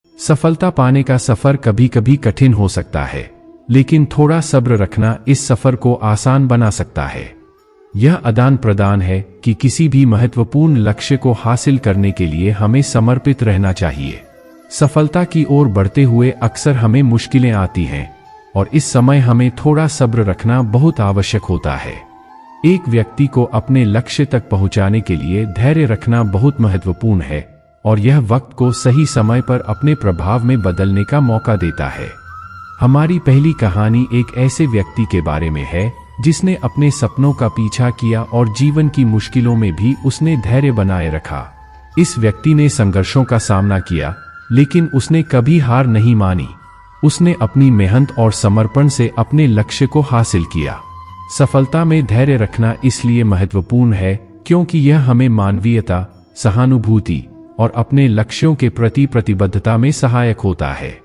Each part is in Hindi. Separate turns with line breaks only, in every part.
सफलता पाने का सफर कभी कभी कठिन हो सकता है, लेकिन थोड़ा सब्र रखना इस सफर को आसान बना सकता है। यह आदान प्रदान है कि किसी भी महत्वपूर्ण लक्ष्य को हासिल करने के लिए हमें समर्पित रहना चाहिए। सफलता की ओर बढ़ते हुए अक्सर हमें मुश्किलें आती हैं और इस समय हमें थोड़ा सब्र रखना बहुत आवश्यक होता है। एक व्यक्ति को अपने लक्ष्य तक पहुंचाने के लिए धैर्य रखना बहुत महत्वपूर्ण है और यह वक्त को सही समय पर अपने प्रभाव में बदलने का मौका देता है। हमारी पहली कहानी एक ऐसे व्यक्ति के बारे में है जिसने अपने सपनों का पीछा किया और जीवन की मुश्किलों में भी उसने धैर्य बनाए रखा। इस व्यक्ति ने संघर्षों का सामना किया, लेकिन उसने कभी हार नहीं मानी। उसने अपनी मेहनत और समर्पण से अपने लक्ष्य को हासिल किया। सफलता में धैर्य रखना इसलिए महत्वपूर्ण है क्योंकि यह हमें मानवीयता, सहानुभूति और अपने लक्ष्यों के प्रति प्रतिबद्धता में सहायक होता है।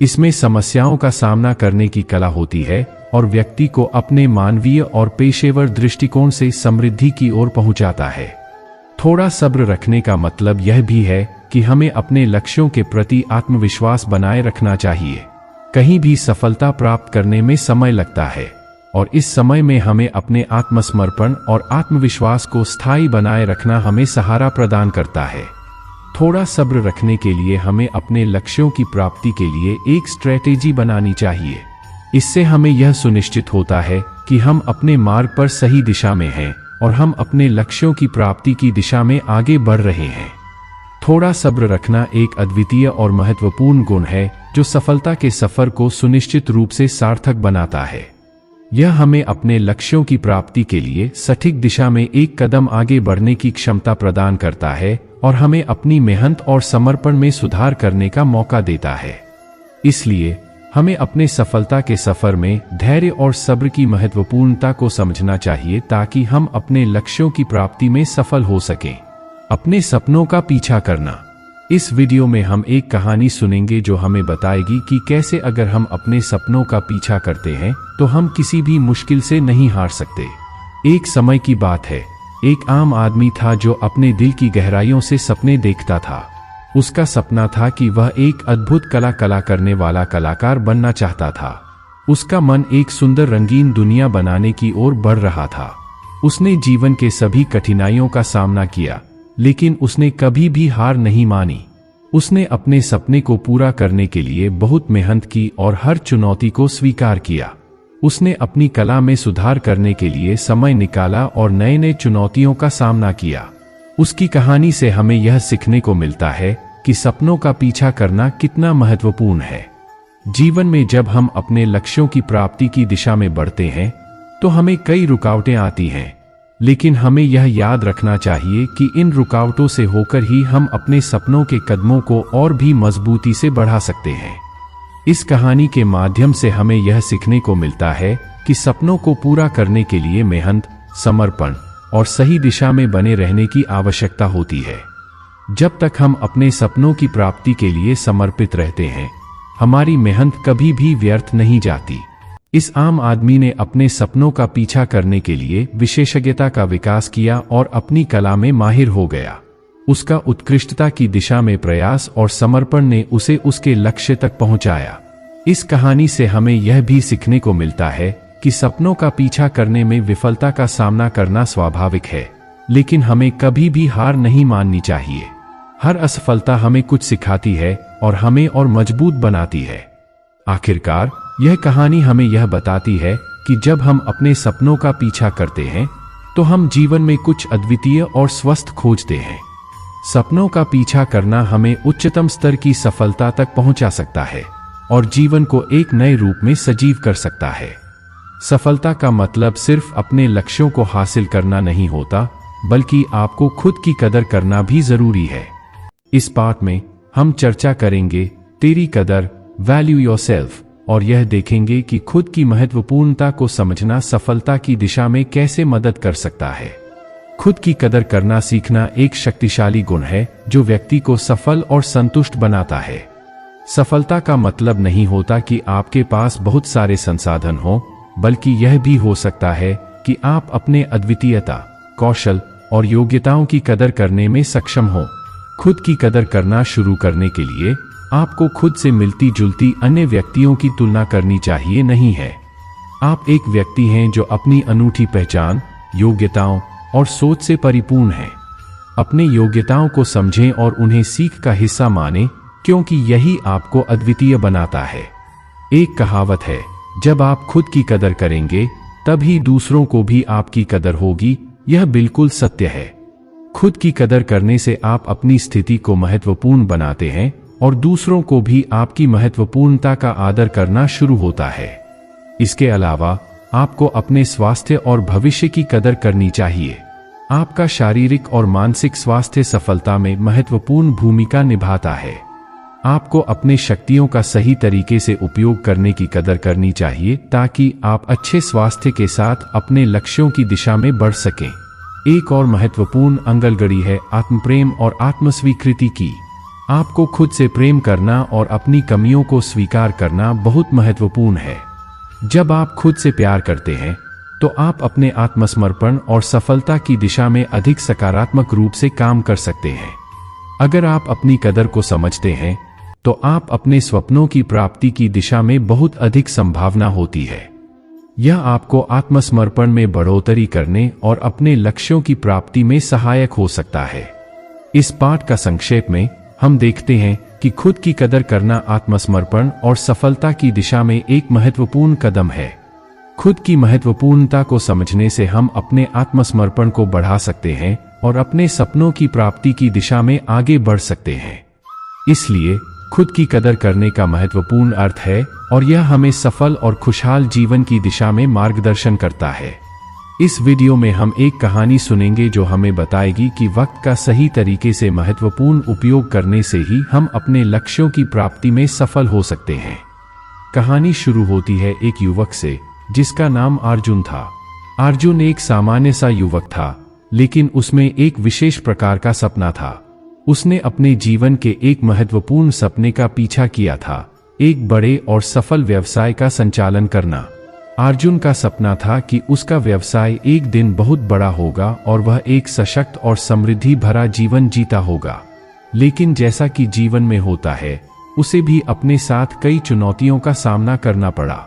इसमें समस्याओं का सामना करने की कला होती है और व्यक्ति को अपने मानवीय और पेशेवर दृष्टिकोण से समृद्धि की ओर पहुंचाता है। थोड़ा सब्र रखने का मतलब यह भी है कि हमें अपने लक्ष्यों के प्रति आत्मविश्वास बनाए रखना चाहिए। कहीं भी सफलता प्राप्त करने में समय लगता है और इस समय में हमें अपने आत्मसमर्पण और आत्मविश्वास को स्थायी बनाए रखना हमें सहारा प्रदान करता है। थोड़ा सब्र रखने के लिए हमें अपने लक्ष्यों की प्राप्ति के लिए एक स्ट्रैटेजी बनानी चाहिए। इससे हमें यह सुनिश्चित होता है कि हम अपने मार्ग पर सही दिशा में हैं और हम अपने लक्ष्यों की प्राप्ति की दिशा में आगे बढ़ रहे हैं। थोड़ा सब्र रखना एक अद्वितीय और महत्वपूर्ण गुण है जो सफलता के सफर को सुनिश्चित रूप से सार्थक बनाता है। यह हमें अपने लक्ष्यों की प्राप्ति के लिए सटीक दिशा में एक कदम आगे बढ़ने की क्षमता प्रदान करता है और हमें अपनी मेहनत और समर्पण में सुधार करने का मौका देता है। इसलिए हमें अपने सफलता के सफर में धैर्य और सब्र की महत्वपूर्णता को समझना चाहिए ताकि हम अपने लक्ष्यों की प्राप्ति में सफल हो सकें। अपने सपनों का पीछा करना। इस वीडियो में हम एक कहानी सुनेंगे जो हमें बताएगी कि कैसे अगर हम अपने सपनों का पीछा करते हैं तो हम किसी भी मुश्किल से नहीं हार सकते। एक समय की बात है, एक आम आदमी था जो अपने दिल की गहराइयों से सपने देखता था। उसका सपना था कि वह एक अद्भुत कला करने वाला कलाकार बनना चाहता था। उसका मन एक सुंदर रंगीन दुनिया बनाने की ओर बढ़ रहा था। उसने जीवन के सभी कठिनाइयों का सामना किया, लेकिन उसने कभी भी हार नहीं मानी। उसने अपने सपने को पूरा करने के लिए बहुत मेहनत की और हर चुनौती को स्वीकार किया। उसने अपनी कला में सुधार करने के लिए समय निकाला और नए नए चुनौतियों का सामना किया। उसकी कहानी से हमें यह सीखने को मिलता है कि सपनों का पीछा करना कितना महत्वपूर्ण है। जीवन में जब हम अपने लक्ष्यों की प्राप्ति की दिशा में बढ़ते हैं तो हमें कई रुकावटें आती हैं, लेकिन हमें यह याद रखना चाहिए कि इन रुकावटों से होकर ही हम अपने सपनों के कदमों को और भी मजबूती से बढ़ा सकते हैं। इस कहानी के माध्यम से हमें यह सीखने को मिलता है कि सपनों को पूरा करने के लिए मेहनत, समर्पण और सही दिशा में बने रहने की आवश्यकता होती है। जब तक हम अपने सपनों की प्राप्ति के लिए समर्पित रहते हैं, हमारी मेहनत कभी भी व्यर्थ नहीं जाती। इस आम आदमी ने अपने सपनों का पीछा करने के लिए विशेषज्ञता का विकास किया और अपनी कला में माहिर हो गया। उसका उत्कृष्टता की दिशा में प्रयास और समर्पण ने उसे उसके लक्ष्य तक पहुंचाया। इस कहानी से हमें यह भी सीखने को मिलता है कि सपनों का पीछा करने में विफलता का सामना करना स्वाभाविक है, लेकिन हमें कभी भी हार नहीं माननी चाहिए। हर असफलता हमें कुछ सिखाती है और हमें और मजबूत बनाती है। आखिरकार यह कहानी हमें यह बताती है कि जब हम अपने सपनों का पीछा करते हैं तो हम जीवन में कुछ अद्वितीय और स्वस्थ खोजते हैं। सपनों का पीछा करना हमें उच्चतम स्तर की सफलता तक पहुंचा सकता है और जीवन को एक नए रूप में सजीव कर सकता है। सफलता का मतलब सिर्फ अपने लक्ष्यों को हासिल करना नहीं होता, बल्कि आपको खुद की कदर करना भी जरूरी है। इस पाठ में हम चर्चा करेंगे तेरी कदर, वैल्यू योरसेल्फ, और यह देखेंगे कि खुद की महत्वपूर्णता को समझना सफलता की दिशा में कैसे मदद कर सकता है। खुद की कदर करना सीखना एक शक्तिशाली गुण है जो व्यक्ति को सफल और संतुष्ट बनाता है। सफलता का मतलब नहीं होता कि आपके पास बहुत सारे संसाधन हो, बल्कि यह भी हो सकता है कि आप अपने अद्वितीयता, कौशल और योग्यताओं की कदर करने में सक्षम हो। खुद की कदर करना शुरू करने के लिए आपको खुद से मिलती जुलती अन्य व्यक्तियों की तुलना करनी चाहिए नहीं है। आप एक व्यक्ति हैं जो अपनी अनूठी पहचान, योग्यताओं और सोच से परिपूर्ण हैं। अपने योग्यताओं को समझें और उन्हें सीख का हिस्सा मानें, क्योंकि यही आपको अद्वितीय बनाता है। एक कहावत है, जब आप खुद की कदर करेंगे तभी दूसरों को भी आपकी कदर होगी। यह बिल्कुल सत्य है। खुद की कदर करने से आप अपनी स्थिति को महत्वपूर्ण बनाते हैं और दूसरों को भी आपकी महत्वपूर्णता का आदर करना शुरू होता है। इसके अलावा आपको अपने स्वास्थ्य और भविष्य की कदर करनी चाहिए। आपका शारीरिक और मानसिक स्वास्थ्य सफलता में महत्वपूर्ण भूमिका निभाता है। आपको अपने शक्तियों का सही तरीके से उपयोग करने की कदर करनी चाहिए ताकि आप अच्छे स्वास्थ्य के साथ अपने लक्ष्यों की दिशा में बढ़ सकें। एक और महत्वपूर्ण अंगलगड़ी है आत्मप्रेम और आत्मस्वीकृति की। आपको खुद से प्रेम करना और अपनी कमियों को स्वीकार करना बहुत महत्वपूर्ण है। जब आप खुद से प्यार करते हैं तो आप अपने आत्मसमर्पण और सफलता की दिशा में अधिक सकारात्मक रूप से काम कर सकते हैं। अगर आप अपनी कदर को समझते हैं तो आप अपने सपनों की प्राप्ति की दिशा में बहुत अधिक संभावना होती है। यह आपको आत्मसमर्पण में बढ़ोतरी करने और अपने लक्ष्यों की प्राप्ति में सहायक हो सकता है। इस पाठ का संक्षेप में हम देखते हैं कि खुद की कदर करना आत्मसमर्पण और सफलता की दिशा में एक महत्वपूर्ण कदम है। खुद की महत्वपूर्णता को समझने से हम अपने आत्मसमर्पण को बढ़ा सकते हैं और अपने सपनों की प्राप्ति की दिशा में आगे बढ़ सकते हैं। इसलिए खुद की कदर करने का महत्वपूर्ण अर्थ है और यह हमें सफल और खुशहाल जीवन की दिशा में मार्गदर्शन करता है। इस वीडियो में हम एक कहानी सुनेंगे जो हमें बताएगी कि वक्त का सही तरीके से महत्वपूर्ण उपयोग करने से ही हम अपने लक्ष्यों की प्राप्ति में सफल हो सकते हैं। कहानी शुरू होती है एक युवक से जिसका नाम अर्जुन था। अर्जुन एक सामान्य सा युवक था, लेकिन उसमें एक विशेष प्रकार का सपना था। उसने अपने जीवन के एक महत्वपूर्ण सपने का पीछा किया था, एक बड़े और सफल व्यवसाय का संचालन करना। अर्जुन का सपना था कि उसका व्यवसाय एक दिन बहुत बड़ा होगा और वह एक सशक्त और समृद्धि भरा जीवन जीता होगा। लेकिन जैसा कि जीवन में होता है, उसे भी अपने साथ कई चुनौतियों का सामना करना पड़ा।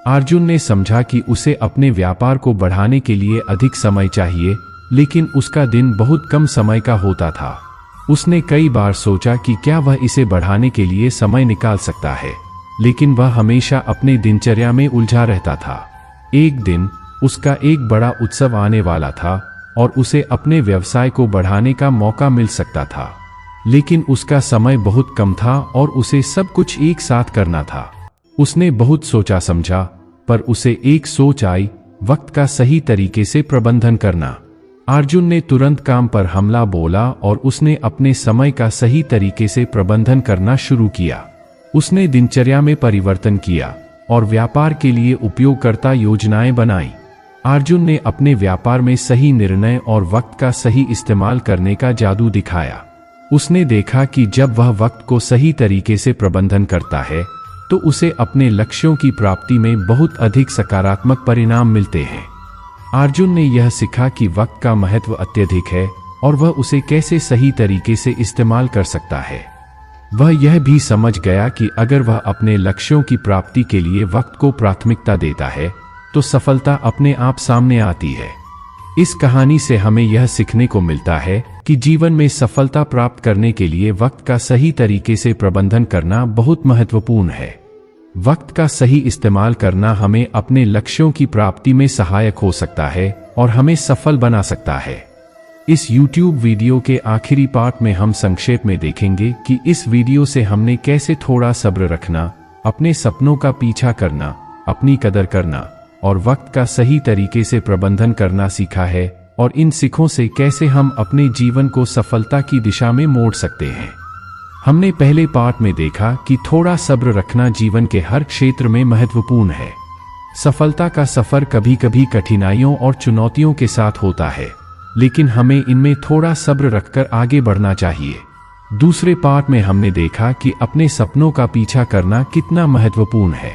अर्जुन ने समझा कि उसे अपने व्यापार को बढ़ाने के लिए अधिक समय चाहिए, लेकिन उसका दिन बहुत कम समय का होता था। उसने कई बार सोचा कि क्या वह इसे बढ़ाने के लिए समय निकाल सकता है, लेकिन वह हमेशा अपने दिनचर्या में उलझा रहता था। एक दिन उसका एक बड़ा उत्सव आने वाला था और उसे अपने व्यवसाय को बढ़ाने का मौका मिल सकता था, लेकिन उसका समय बहुत कम था और उसे सब कुछ एक साथ करना था। उसने बहुत सोचा समझा, पर उसे एक सोच आई, वक्त का सही तरीके से प्रबंधन करना। अर्जुन ने तुरंत काम पर हमला बोला और उसने अपने समय का सही तरीके से प्रबंधन करना शुरू किया। उसने दिनचर्या में परिवर्तन किया और व्यापार के लिए उपयोगकर्ता योजनाएं बनाई। अर्जुन ने अपने व्यापार में सही निर्णय और वक्त का सही इस्तेमाल करने का जादू दिखाया। उसने देखा कि जब वह वक्त को सही तरीके से प्रबंधन करता है तो उसे अपने लक्ष्यों की प्राप्ति में बहुत अधिक सकारात्मक परिणाम मिलते हैं। अर्जुन ने यह सीखा कि वक्त का महत्व अत्यधिक है और वह उसे कैसे सही तरीके से इस्तेमाल कर सकता है। वह यह भी समझ गया कि अगर वह अपने लक्ष्यों की प्राप्ति के लिए वक्त को प्राथमिकता देता है तो सफलता अपने आप सामने आती है। इस कहानी से हमें यह सीखने को मिलता है कि जीवन में सफलता प्राप्त करने के लिए वक्त का सही तरीके से प्रबंधन करना बहुत महत्वपूर्ण है। वक्त का सही इस्तेमाल करना हमें अपने लक्ष्यों की प्राप्ति में सहायक हो सकता है और हमें सफल बना सकता है। इस YouTube वीडियो के आखिरी पार्ट में हम संक्षेप में देखेंगे कि इस वीडियो से हमने कैसे थोड़ा सब्र रखना, अपने सपनों का पीछा करना, अपनी कदर करना और वक्त का सही तरीके से प्रबंधन करना सीखा है और इन सीखों से कैसे हम अपने जीवन को सफलता की दिशा में मोड़ सकते हैं। हमने पहले पार्ट में देखा कि थोड़ा सब्र रखना जीवन के हर क्षेत्र में महत्वपूर्ण है। सफलता का सफर कभी कभी कठिनाइयों और चुनौतियों के साथ होता है, लेकिन हमें इनमें थोड़ा सब्र रखकर आगे बढ़ना चाहिए। दूसरे पार्ट में हमने देखा कि अपने सपनों का पीछा करना कितना महत्वपूर्ण है।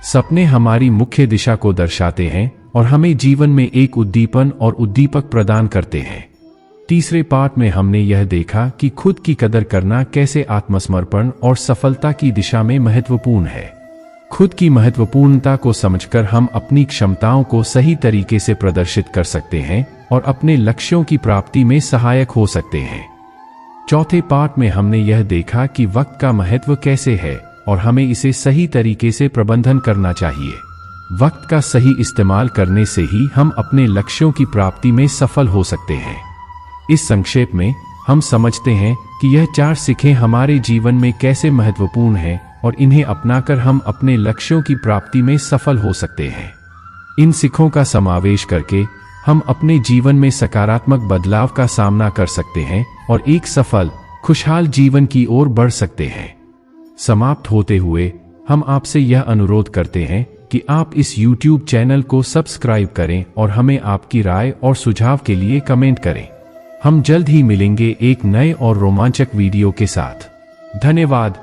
सपने हमारी मुख्य दिशा को दर्शाते हैं और हमें जीवन में एक उद्दीपन और उद्दीपक प्रदान करते हैं। तीसरे पार्ट में हमने यह देखा कि खुद की कदर करना कैसे आत्मसमर्पण और सफलता की दिशा में महत्वपूर्ण है। खुद की महत्वपूर्णता को समझकर हम अपनी क्षमताओं को सही तरीके से प्रदर्शित कर सकते हैं और अपने लक्ष्यों की प्राप्ति में सहायक हो सकते हैं। चौथे पार्ट में हमने यह देखा कि वक्त का महत्व कैसे है और हमें इसे सही तरीके से प्रबंधन करना चाहिए। वक्त का सही इस्तेमाल करने से ही हम अपने लक्ष्यों की प्राप्ति में सफल हो सकते हैं। इस संक्षेप में हम समझते हैं कि यह 4 सीखें हमारे जीवन में कैसे महत्वपूर्ण हैं और इन्हें अपनाकर हम अपने लक्ष्यों की प्राप्ति में सफल हो सकते हैं। इन सीखों का समावेश करके हम अपने जीवन में सकारात्मक बदलाव का सामना कर सकते हैं और एक सफल, खुशहाल जीवन की ओर बढ़ सकते हैं। समाप्त होते हुए हम आपसे यह अनुरोध करते हैं कि आप इस YouTube चैनल को सब्सक्राइब करें और हमें आपकी राय और सुझाव के लिए कमेंट करें। हम जल्द ही मिलेंगे एक नए और रोमांचक वीडियो के साथ। धन्यवाद।